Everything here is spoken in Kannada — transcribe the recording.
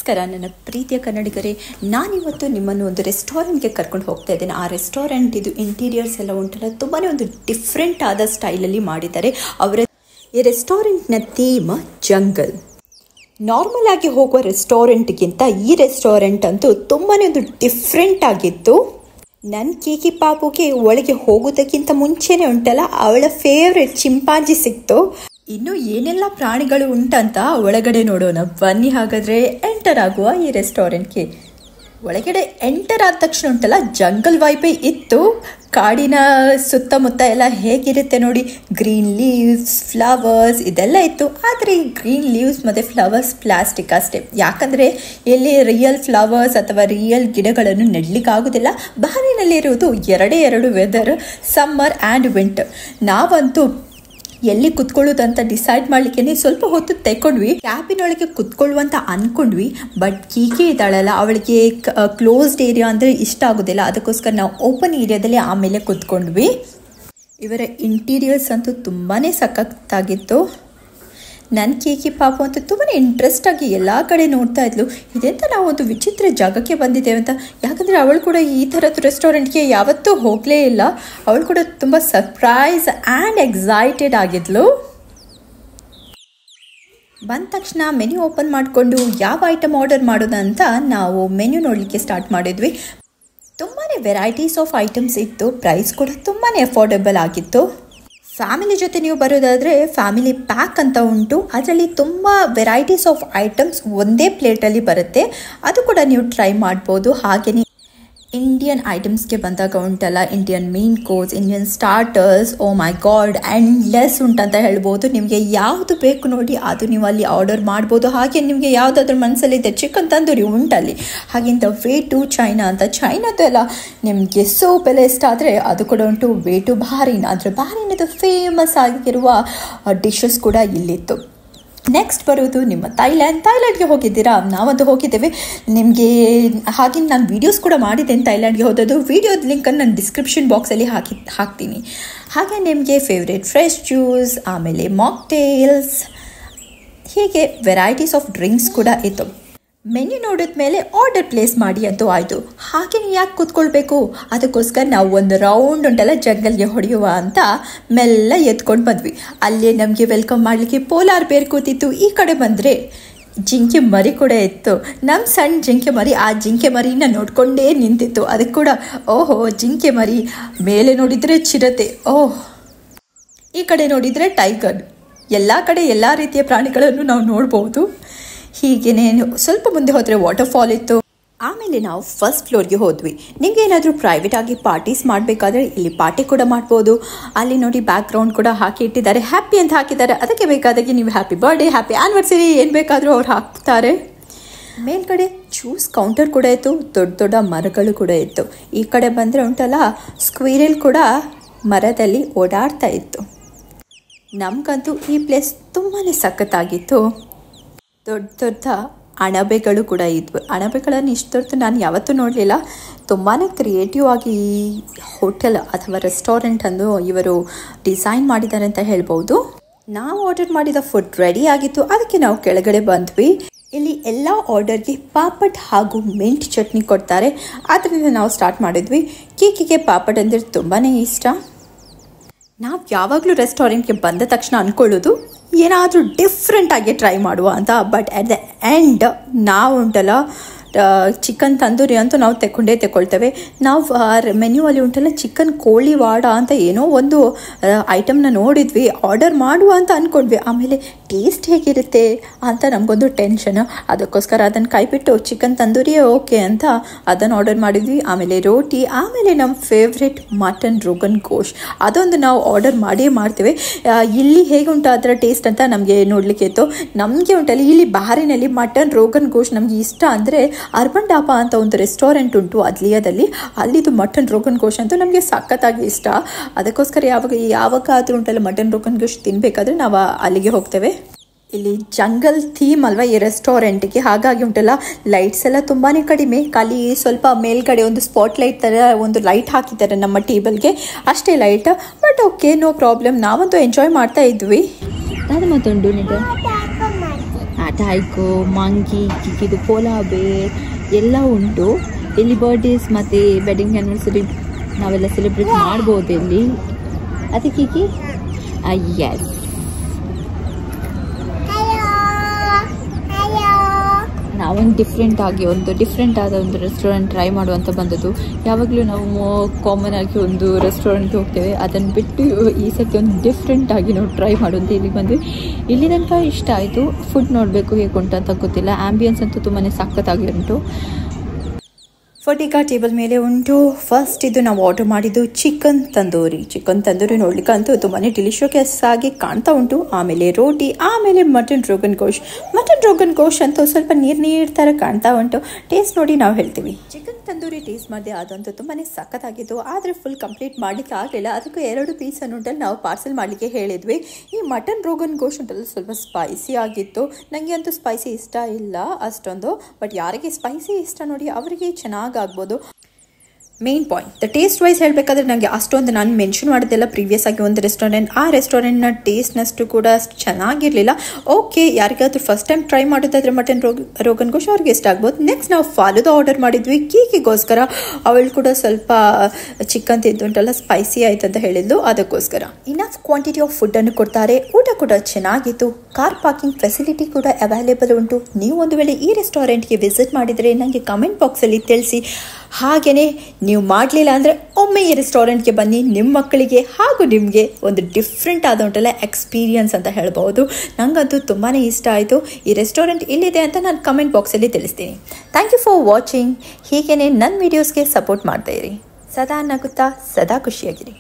ನಮಸ್ಕಾರ ನನ್ನ ಪ್ರೀತಿಯ ಕನ್ನಡಿಗರೇ, ನಾನಿವತ್ತು ನಿಮ್ಮನ್ನು ಒಂದು ರೆಸ್ಟೋರೆಂಟ್ಗೆ ಕರ್ಕೊಂಡು ಹೋಗ್ತಾ ಇದ್ದೇನೆ. ಆ ರೆಸ್ಟೋರೆಂಟ್ ಇದು ಇಂಟೀರಿಯರ್ಸ್ ಎಲ್ಲ ಉಂಟಲ್ಲ, ತುಂಬಾ ಒಂದು ಡಿಫ್ರೆಂಟ್ ಆದ ಸ್ಟೈಲಲ್ಲಿ ಮಾಡಿದ್ದಾರೆ. ಈ ರೆಸ್ಟೋರೆಂಟ್ನ ಥೀಮ್ ಜಂಗಲ್. ನಾರ್ಮಲ್ ಆಗಿ ಹೋಗುವ ರೆಸ್ಟೋರೆಂಟ್ಗಿಂತ ಈ ರೆಸ್ಟೋರೆಂಟ್ ಅಂತೂ ತುಂಬಾ ಒಂದು ಡಿಫ್ರೆಂಟ್ ಆಗಿತ್ತು. ನನ್ನ ಕೀಕಿ ಪಾಪುಗೆ ಒಳಗೆ ಹೋಗೋದಕ್ಕಿಂತ ಮುಂಚೆನೇ ಉಂಟಲ್ಲ, ಅವಳ ಫೇವ್ರೆಟ್ ಚಿಂಪಾಂಜಿ ಸಿಕ್ತು. ಇನ್ನು ಏನೆಲ್ಲ ಪ್ರಾಣಿಗಳು ಉಂಟಂತ ಒಳಗಡೆ ನೋಡೋಣ ಬನ್ನಿ. ಹಾಗಾದರೆ ಎಂಟರ್ ಆಗುವ ಈ ರೆಸ್ಟೋರೆಂಟ್ಗೆ. ಒಳಗಡೆ ಎಂಟರ್ ಆದ ತಕ್ಷಣ ಉಂಟಲ್ಲ, ಜಂಗಲ್ ವೈಬೇ ಇತ್ತು. ಕಾಡಿನ ಸುತ್ತಮುತ್ತ ಎಲ್ಲ ಹೇಗಿರುತ್ತೆ ನೋಡಿ, ಗ್ರೀನ್ ಲೀವ್ಸ್, ಫ್ಲವರ್ಸ್ ಇದೆಲ್ಲ ಇತ್ತು. ಆದರೆ ಈ ಗ್ರೀನ್ ಲೀವ್ಸ್ ಮತ್ತು ಫ್ಲವರ್ಸ್ ಪ್ಲಾಸ್ಟಿಕ್ ಅಷ್ಟೇ. ಯಾಕಂದರೆ ಇಲ್ಲಿ ರಿಯಲ್ ಫ್ಲವರ್ಸ್ ಅಥವಾ ರಿಯಲ್ ಗಿಡಗಳನ್ನು ನೆಡಲಿಕ್ಕಾಗೋದಿಲ್ಲ. ಬಾರಿನಲ್ಲಿರುವುದು ಎರಡು ವೆದರ್, ಸಮ್ಮರ್ ಆ್ಯಂಡ್ ವಿಂಟರ್. ನಾವಂತೂ ಎಲ್ಲಿ ಕುತ್ಕೊಳ್ಳೋದಂತ ಡಿಸೈಡ್ ಮಾಡಲಿಕ್ಕೆ ಸ್ವಲ್ಪ ಹೊತ್ತು ತೆಕ್ಕೊಂಡ್ವಿ. ಕ್ಯಾಬಿನೊಳಗೆ ಕುತ್ಕೊಳ್ಳುವಂತ ಅನ್ಕೊಂಡ್ವಿ. ಬಟ್ ಕೀಕಿ ಇದ್ದಾಳಲ್ಲ, ಅವಳಿಗೆ ಕ್ಲೋಸ್ಡ್ ಏರಿಯಾ ಅಂದರೆ ಇಷ್ಟ ಆಗೋದಿಲ್ಲ. ಅದಕ್ಕೋಸ್ಕರ ನಾವು ಓಪನ್ ಏರಿಯಾದಲ್ಲಿ ಆಮೇಲೆ ಕುತ್ಕೊಂಡ್ವಿ. ಇವರ ಇಂಟೀರಿಯರ್ಸ್ ಅಂತೂ ತುಂಬಾ ಸಖತ್ತಾಗಿತ್ತು. ನನ್ನ ಕೀಕಿ ಪಾಪು ಅಂತೂ ತುಂಬಾ ಇಂಟ್ರೆಸ್ಟ್ ಆಗಿ ಎಲ್ಲ ಕಡೆ ನೋಡ್ತಾ ಇದ್ಲು. ಇದೆಂತ ನಾವು ಒಂದು ವಿಚಿತ್ರ ಜಾಗಕ್ಕೆ ಬಂದಿದ್ದೇವೆ ಅಂತ. ಯಾಕಂದರೆ ಅವಳು ಕೂಡ ಈ ಥರದ್ದು ರೆಸ್ಟೋರೆಂಟ್ಗೆ ಯಾವತ್ತೂ ಹೋಗಲೇ ಇಲ್ಲ. ಅವಳು ಕೂಡ ತುಂಬ ಸರ್ಪ್ರೈಸ್ ಆ್ಯಂಡ್ ಎಕ್ಸೈಟೆಡ್ ಆಗಿದ್ಲು. ಬಂದ ತಕ್ಷಣ ಮೆನ್ಯೂ ಓಪನ್ ಮಾಡಿಕೊಂಡು ಯಾವ ಐಟಮ್ ಆರ್ಡರ್ ಮಾಡೋದಂತ ನಾವು ಮೆನ್ಯೂ ನೋಡಲಿಕ್ಕೆ ಸ್ಟಾರ್ಟ್ ಮಾಡಿದ್ವಿ. ತುಂಬಾ ವೆರೈಟೀಸ್ ಆಫ್ ಐಟಮ್ಸ್ ಇತ್ತು. ಪ್ರೈಸ್ ಕೂಡ ತುಂಬಾ ಅಫೋರ್ಡೆಬಲ್ ಆಗಿತ್ತು. ಫ್ಯಾಮಿಲಿ ಜೊತೆ ನೀವು ಬರೋದಾದರೆ ಫ್ಯಾಮಿಲಿ ಪ್ಯಾಕ್ ಅಂತ ಉಂಟು. ಅದರಲ್ಲಿ ತುಂಬ ವೆರೈಟೀಸ್ ಆಫ್ ಐಟಮ್ಸ್ ಒಂದೇ ಪ್ಲೇಟಲ್ಲಿ ಬರುತ್ತೆ. ಅದು ಕೂಡ ನೀವು ಟ್ರೈ ಮಾಡ್ಬೋದು. ಹಾಗೆಯೇ ಇಂಡಿಯನ್ ಐಟಮ್ಸ್ಗೆ ಬಂದಾಗ ಉಂಟಲ್ಲ, Indian main course, Indian starters, oh my god endless ಉಂಟಂತ ಹೇಳ್ಬೋದು. ನಿಮಗೆ ಯಾವುದು ಬೇಕು ನೋಡಿ ಅದು ನೀವು ಅಲ್ಲಿ ಆರ್ಡರ್ ಮಾಡ್ಬೋದು. ಹಾಗೆ ನಿಮಗೆ ಯಾವುದಾದ್ರೂ ಮನಸ್ಸಲ್ಲಿದೆ, ಚಿಕನ್ ತಂದೂರಿ ಉಂಟಲ್ಲಿ. ಹಾಗೆಂತ ವೇ ಟು ಚೈನಾ ಅಂತ, ಚೈನಾದು ಎಲ್ಲ ನಿಮಗೆ ಸೂಪ್ ಎಲ್ಲ ಇಷ್ಟ ಆದರೆ ಅದು ಕೂಡ ಉಂಟು. ವೇ ಟು ಬಹರೀನ್, ಆದರೆ ಬಹರೀನದು ಫೇಮಸ್ ಆಗಿರುವ ಡಿಶಸ್ ಕೂಡ ಇಲ್ಲಿತ್ತು. ನೆಕ್ಸ್ಟ್ ಬರೋದು ನಿಮ್ಮ ಥೈಲ್ಯಾಂಡ್ಗೆ ಹೋಗಿದ್ದೀರಾ? ನಾವಂತೂ ಹೋಗಿದ್ದೇವೆ. ನಿಮಗೆ ಹಾಗೆ ನಾನು ವೀಡಿಯೋಸ್ ಕೂಡ ಮಾಡಿದ್ದೇನೆ ಥೈಲ್ಯಾಂಡ್ಗೆ ಹೋದದ್ದು. ವೀಡಿಯೋದ ಲಿಂಕನ್ನು ನಾನು ಡಿಸ್ಕ್ರಿಪ್ಷನ್ ಬಾಕ್ಸಲ್ಲಿ ಹಾಕ್ತೀನಿ. ಹಾಗೆ ನಿಮಗೆ ಫೇವ್ರೇಟ್ ಫ್ರೆಶ್ ಜ್ಯೂಸ್, ಆಮೇಲೆ ಮಾಕ್ಟೇಲ್ಸ್, ಹೀಗೆ ವೆರೈಟೀಸ್ ಆಫ್ ಡ್ರಿಂಕ್ಸ್ ಕೂಡ ಇತ್ತು. ಮೆನ್ಯೂ ನೋಡಿದ ಮೇಲೆ ಆರ್ಡರ್ ಪ್ಲೇಸ್ ಮಾಡಿ ಅಂತೂ ಆಯಿತು. ಹಾಗೆ ಯಾಕೆ ಕೂತ್ಕೊಳ್ಬೇಕು, ಅದಕ್ಕೋಸ್ಕರ ನಾವು ಒಂದು ರೌಂಡ್ ಉಂಟಲ್ಲ ಜಂಗಲ್ಗೆ ಹೊಡೆಯುವ ಅಂತ ಮೆಲ್ಲ ಎತ್ಕೊಂಡು ಬಂದ್ವಿ. ಅಲ್ಲೇ ನಮಗೆ ವೆಲ್ಕಮ್ ಮಾಡಲಿಕ್ಕೆ ಪೋಲಾರ್ ಬೇರ್ ಕೂತಿತ್ತು. ಈ ಕಡೆ ಬಂದರೆ ಜಿಂಕೆ ಮರಿ ಕೂಡ ಇತ್ತು. ನಮ್ಮ ಸಣ್ಣ ಜಿಂಕೆ ಮರಿ ಆ ಜಿಂಕೆ ಮರಿನ ನೋಡ್ಕೊಂಡೇ ನಿಂತಿತ್ತು. ಅದಕ್ಕೆ ಕೂಡ ಓಹೋ ಜಿಂಕೆ ಮರಿ, ಮೇಲೆ ನೋಡಿದರೆ ಚಿರತೆ, ಓಹ್ ಈ ಕಡೆ ನೋಡಿದರೆ ಟೈಗರ್. ಎಲ್ಲ ಕಡೆ ಎಲ್ಲ ರೀತಿಯ ಪ್ರಾಣಿಗಳನ್ನು ನಾವು ನೋಡ್ಬೋದು. ಹೀಗೇನೆ ಸ್ವಲ್ಪ ಮುಂದೆ ಹೋದರೆ ವಾಟರ್ಫಾಲ್ ಇತ್ತು. ಆಮೇಲೆ ನಾವು ಫಸ್ಟ್ ಫ್ಲೋರ್ಗೆ ಹೋದ್ವಿ. ನಿಮಗೆ ಏನಾದರೂ ಪ್ರೈವೇಟ್ ಆಗಿ ಪಾರ್ಟೀಸ್ ಮಾಡಬೇಕಾದ್ರೆ ಇಲ್ಲಿ ಪಾರ್ಟಿ ಕೂಡ ಮಾಡ್ಬೋದು. ಅಲ್ಲಿ ನೋಡಿ ಬ್ಯಾಕ್ ಗ್ರೌಂಡ್ ಕೂಡ ಹಾಕಿ ಇಟ್ಟಿದ್ದಾರೆ, ಹ್ಯಾಪಿ ಅಂತ ಹಾಕಿದ್ದಾರೆ. ಅದಕ್ಕೆ ಬೇಕಾದಾಗೆ ನೀವು ಹ್ಯಾಪಿ ಬರ್ಡೇ, ಹ್ಯಾಪಿ ಆ್ಯನಿವರ್ಸರಿ ಏನು ಬೇಕಾದರೂ ಅವ್ರು ಹಾಕ್ತಾರೆ. ಮೇಲ್ಗಡೆ ಜ್ಯೂಸ್ ಕೌಂಟರ್ ಕೂಡ ಇತ್ತು. ದೊಡ್ಡ ಮರಗಳು ಕೂಡ ಇತ್ತು. ಈ ಕಡೆ ಬಂದರೆ ಉಂಟಲ್ಲ, ಸ್ಕ್ವೀರಲ್ ಕೂಡ ಮರದಲ್ಲಿ ಓಡಾಡ್ತಾ ಇತ್ತು. ನಮಗಂತೂ ಈ ಪ್ಲೇಸ್ ತುಂಬಾ ಸಖತ್ತಾಗಿತ್ತು. ದೊಡ್ಡ ಅಣಬೆಗಳು ಕೂಡ ಇದ್ವು. ಅಣಬೆಗಳನ್ನು ಇಷ್ಟು ದೊಡ್ಡ ನಾನು ಯಾವತ್ತೂ ನೋಡಲಿಲ್ಲ. ತುಂಬಾ ಕ್ರಿಯೇಟಿವ್ ಆಗಿ ಈ ಹೋಟೆಲ್ ಅಥವಾ ರೆಸ್ಟೋರೆಂಟ್ ಅನ್ನು ಇವರು ಡಿಸೈನ್ ಮಾಡಿದ್ದಾರೆ ಅಂತ ಹೇಳ್ಬೋದು. ನಾವು ಆರ್ಡರ್ ಮಾಡಿದ ಫುಡ್ ರೆಡಿ ಆಗಿತ್ತು. ಅದಕ್ಕೆ ನಾವು ಕೆಳಗಡೆ ಬಂದ್ವಿ. ಇಲ್ಲಿ ಎಲ್ಲ ಆರ್ಡರ್ಗೆ ಪಾಪಡ್ ಹಾಗೂ ಮಿಂಟ್ ಚಟ್ನಿ ಕೊಡ್ತಾರೆ. ಅದರಿಂದ ನಾವು ಸ್ಟಾರ್ಟ್ ಮಾಡಿದ್ವಿ. ಕೀಕಿಗೆ ಪಾಪಡ್ ಅಂದರೆ ತುಂಬಾ ಇಷ್ಟ. ನಾವು ಯಾವಾಗಲೂ ರೆಸ್ಟೋರೆಂಟ್ಗೆ ಬಂದ ತಕ್ಷಣ ಅಂದ್ಕೊಳ್ಳೋದು ಏನಾದರೂ ಡಿಫ್ರೆಂಟಾಗಿ ಟ್ರೈ ಮಾಡುವ ಅಂತ. ಬಟ್ ಅಟ್ ದ ಎಂಡ್ ನಾವು ಉಂಟಲ್ಲ ಚಿಕನ್ ತಂದೂರಿ ಅಂತೂ ನಾವು ತೆಕ್ಕೊಳ್ತೇವೆ. ನಾವು ಮೆನ್ಯೂ ಅಲ್ಲಿ ಉಂಟಲ್ಲ ಚಿಕನ್ ಕೋಳಿ ವಾಡ ಅಂತ ಏನೋ ಒಂದು ಐಟಮ್ನ ನೋಡಿದ್ವಿ. ಆರ್ಡರ್ ಮಾಡುವ ಅಂತ ಅಂದ್ಕೊಂಡ್ವಿ. ಆಮೇಲೆ ಟೇಸ್ಟ್ ಹೇಗಿರುತ್ತೆ ಅಂತ ನಮಗೊಂದು ಟೆನ್ಷನ್. ಅದಕ್ಕೋಸ್ಕರ ಅದನ್ನು ಕೈಬಿಟ್ಟು ಚಿಕನ್ ತಂದೂರಿಯೇ ಓಕೆ ಅಂತ ಅದನ್ನು ಆರ್ಡರ್ ಮಾಡಿದ್ವಿ. ಆಮೇಲೆ ರೋಟಿ, ಆಮೇಲೆ ನಮ್ಮ ಫೇವ್ರೆಟ್ ಮಟನ್ ರೋಗನ್ ಗೋಶ್, ಅದೊಂದು ನಾವು ಆರ್ಡರ್ ಮಾಡ್ತೇವೆ. ಇಲ್ಲಿ ಹೇಗೆ ಉಂಟು ಅದರ ಟೇಸ್ಟ್ ಅಂತ ನಮಗೆ ನೋಡಲಿಕ್ಕೆ ಇತ್ತು. ನಮಗೆ ಉಂಟಲ್ಲ ಇಲ್ಲಿ ಬಹರಿನಲ್ಲಿ ಮಟನ್ ರೋಗನ್ ಗೋಶ್ ನಮಗೆ ಇಷ್ಟ. ಅಂದರೆ ಅರ್ಬನ್ ಡಾಬಾ ಅಂತ ಒಂದು ರೆಸ್ಟೋರೆಂಟ್ ಉಂಟು ಅದ್ಲಿಯಾದಲ್ಲಿ, ಅಲ್ಲಿದು ಮಟನ್ ರೋಗನ್ ಗೋಶ್ ಅಂತೂ ನಮಗೆ ಸಖತ್ತಾಗಿ ಇಷ್ಟ. ಅದಕ್ಕೋಸ್ಕರ ಯಾವಾಗಾದ್ರೂ ಉಂಟಲ್ಲ ಮಟನ್ ರೋಗನ್ ಗೋಶ್ ತಿನ್ನಬೇಕಾದ್ರೆ ನಾವು ಅಲ್ಲಿಗೆ ಹೋಗ್ತೇವೆ. ಇಲ್ಲಿ ಜಂಗಲ್ ಥೀಮ್ ಅಲ್ವಾ ಈ ರೆಸ್ಟೋರೆಂಟ್ಗೆ, ಹಾಗಾಗಿ ಉಂಟಲ್ಲ ಲೈಟ್ಸ್ ಎಲ್ಲ ತುಂಬಾ ಕಡಿಮೆ. ಖಾಲಿ ಸ್ವಲ್ಪ ಮೇಲ್ಗಡೆ ಒಂದು ಸ್ಪಾಟ್ ಲೈಟ್ ಥರ ಒಂದು ಲೈಟ್ ಹಾಕಿದ್ದಾರೆ ನಮ್ಮ ಟೇಬಲ್ಗೆ, ಅಷ್ಟೇ light. But okay, no problem. ನಾವಂತೂ ಎಂಜಾಯ್ ಮಾಡ್ತಾ ಇದ್ವಿ. ಟೈಗೋ, ಮಂಕಿ, ಕಿಕ್ಕಿದು ಪೋಲಾರ್ ಬೇರ್ ಎಲ್ಲ ಉಂಟು ಇಲ್ಲಿ. ಬರ್ಡೇಸ್ ಮತ್ತು ವೆಡ್ಡಿಂಗ್ ಆ್ಯನಿವರ್ಸರಿ ನಾವೆಲ್ಲ ಸೆಲೆಬ್ರೇಟ್ ಮಾಡ್ಬೋದು ಇಲ್ಲಿ. ಅದಕ್ಕೆ ಎಸ್, ನಾವೊಂದು ಡಿಫ್ರೆಂಟ್ ಆದ ಒಂದು ರೆಸ್ಟೋರೆಂಟ್ ಟ್ರೈ ಮಾಡುವಂತ ಬಂದದ್ದು. ಯಾವಾಗಲೂ ನಾವು ಕಾಮನ್ ಆಗಿ ಒಂದು ರೆಸ್ಟೋರೆಂಟ್ಗೆ ಹೋಗ್ತೇವೆ, ಅದನ್ನು ಬಿಟ್ಟು ಈ ಸರ್ತಿ ಒಂದು ಡಿಫ್ರೆಂಟ್ ಆಗಿ ನಾವು ಟ್ರೈ ಮಾಡುವಂತ ಇಲ್ಲಿಗೆ ಬಂದ್ವಿ. ಇಲ್ಲಿ ತನಕ ಇಷ್ಟ ಆಯಿತು. ಫುಡ್ ನೋಡಬೇಕು ಹೇಗೆ ಉಂಟು ಅಂತ ಗೊತ್ತಿಲ್ಲ. ಆ್ಯಂಬಿಯನ್ಸ್ ಅಂತೂ ತುಂಬಾ ಸಖತ್ತಾಗಿ ಉಂಟು. ಫುಡ್ ಈಗ ಟೇಬಲ್ ಮೇಲೆ ಉಂಟು. ಫಸ್ಟ್ ಇದು ನಾವು ಆರ್ಡರ್ ಮಾಡಿದ್ದು ಚಿಕನ್ ತಂದೂರಿ ನೋಡ್ಲಿಕ್ಕೆ ಅಂತೂ ತುಂಬಾ ಡಿಲಿಷಿಯಸ್ ಆಗಿ ಕಾಣ್ತಾ ಉಂಟು. ಆಮೇಲೆ ರೋಟಿ, ಆಮೇಲೆ ಮಟನ್ ರೋಗನ್ ಗೋಶ್ ಅಂತೂ ಸ್ವಲ್ಪ ನೀರು ಥರ ಕಾಣ್ತಾ ಉಂಟು. ಟೇಸ್ಟ್ ನೋಡಿ ನಾವು ಹೇಳ್ತೀವಿ. ಚಿಕನ್ ತಂದೂರಿ ಟೇಸ್ಟ್ ಮಾಡಿದೆ, ಅದಂತೂ ತುಂಬಾ ಸಖತ್ತಾಗಿತ್ತು. ಆದರೆ ಫುಲ್ ಕಂಪ್ಲೀಟ್ ಮಾಡಲಿಕ್ಕೆ ಆಗಲಿಲ್ಲ. ಅದಕ್ಕೂ 2 ಪೀಸ್ ಅನ್ನುಂಟಲ್ಲಿ ನಾವು ಪಾರ್ಸಲ್ ಮಾಡಲಿಕ್ಕೆ ಹೇಳಿದ್ವಿ. ಈ ಮಟನ್ ರೋಗನ್ ಗೋಶ್ ಉಂಟಲ್ಲ ಸ್ವಲ್ಪ ಸ್ಪೈಸಿ ಆಗಿತ್ತು. ನನಗೆ ಅಂತೂ ಸ್ಪೈಸಿ ಇಷ್ಟ ಇಲ್ಲ ಅಷ್ಟೊಂದು, ಬಟ್ ಯಾರಿಗೆ ಸ್ಪೈಸಿ ಇಷ್ಟ ನೋಡಿ ಅವರಿಗೆ ಚೆನ್ನಾಗಿ ಆಗ್ಬೋದು. Main point the taste wise ಹೇಳಬೇಕಾದ್ರೆ ನನಗೆ ಅಷ್ಟೊಂದು ನಾನು ಮೆನ್ಷನ್ ಮಾಡೋದೆಲ್ಲ ಪ್ರೀವಿಯಸ್ ಆಗಿ ಒಂದು ರೆಸ್ಟೋರೆಂಟ್, ಆ ರೆಸ್ಟೋರೆಂಟ್ನ ಟೇಸ್ಟ್ನಷ್ಟು ಕೂಡ ಚೆನ್ನಾಗಿರಲಿಲ್ಲ. ಓಕೆ, ಯಾರಿಗಾದ್ರೂ ಫಸ್ಟ್ ಟೈಮ್ ಟ್ರೈ ಮಾಡೋದಾದ್ರೆ ಮಟನ್ ರೋಗನ್ ಗೋಶ್ ಅವ್ರಿಗೆ ಇಷ್ಟ ಆಗ್ಬೋದು. ನೆಕ್ಸ್ಟ್ ನಾವು ಫಾಲೂದಾ ಆರ್ಡರ್ ಮಾಡಿದ್ವಿ ಕೀಕಿಗೋಸ್ಕರ. ಅವಳು ಕೂಡ ಸ್ವಲ್ಪ ಚಿಕನ್ ತಿಂದುಂಟಲ್ಲ ಸ್ಪೈಸಿ ಆಯ್ತು ಅಂತ ಹೇಳಿದ್ಲು, ಅದಕ್ಕೋಸ್ಕರ. ಇನಫ್ ಕ್ವಾಂಟಿಟಿ ಆಫ್ ಫುಡ್ಡನ್ನು ಕೊಡ್ತಾರೆ. ಊಟ ಕೂಡ ಚೆನ್ನಾಗಿತ್ತು. ಕಾರ್ ಪಾರ್ಕಿಂಗ್ ಫೆಸಿಲಿಟಿ ಕೂಡ ಅವೈಲೇಬಲ್ ಉಂಟು. ನೀವು ಒಂದು ವೇಳೆ ಈ ರೆಸ್ಟೋರೆಂಟ್ಗೆ ವಿಸಿಟ್ ಮಾಡಿದರೆ ನನಗೆ ಕಮೆಂಟ್ ಬಾಕ್ಸಲ್ಲಿ ತಿಳಿಸಿ. ಹಾಗೆಯೇ ನೀವು ಮಾಡಲಿಲ್ಲ ಅಂದರೆ ಒಮ್ಮೆ ಈ ರೆಸ್ಟೋರೆಂಟ್ಗೆ ಬನ್ನಿ. ನಿಮ್ಮ ಮಕ್ಕಳಿಗೆ ಹಾಗೂ ನಿಮಗೆ ಒಂದು ಡಿಫ್ರೆಂಟ್ ಆದ ಉಂಟಲ್ಲ ಎಕ್ಸ್ಪೀರಿಯನ್ಸ್ ಅಂತ ಹೇಳ್ಬೋದು. ನನಗಂತೂ ತುಂಬಾ ಇಷ್ಟ ಆಯಿತು. ಈ ರೆಸ್ಟೋರೆಂಟ್ ಇಲ್ಲಿದೆ ಅಂತ ನಾನು ಕಮೆಂಟ್ ಬಾಕ್ಸಲ್ಲಿ ತಿಳಿಸ್ತೀನಿ. Thank you for watching. ಹೀಗೇ ನನ್ನ ವೀಡಿಯೋಸ್ಗೆ ಸಪೋರ್ಟ್ ಮಾಡ್ತಾಯಿರಿ. ಸದಾ ನಗುತ್ತಾ, ಸದಾ ಖುಷಿಯಾಗಿರಿ.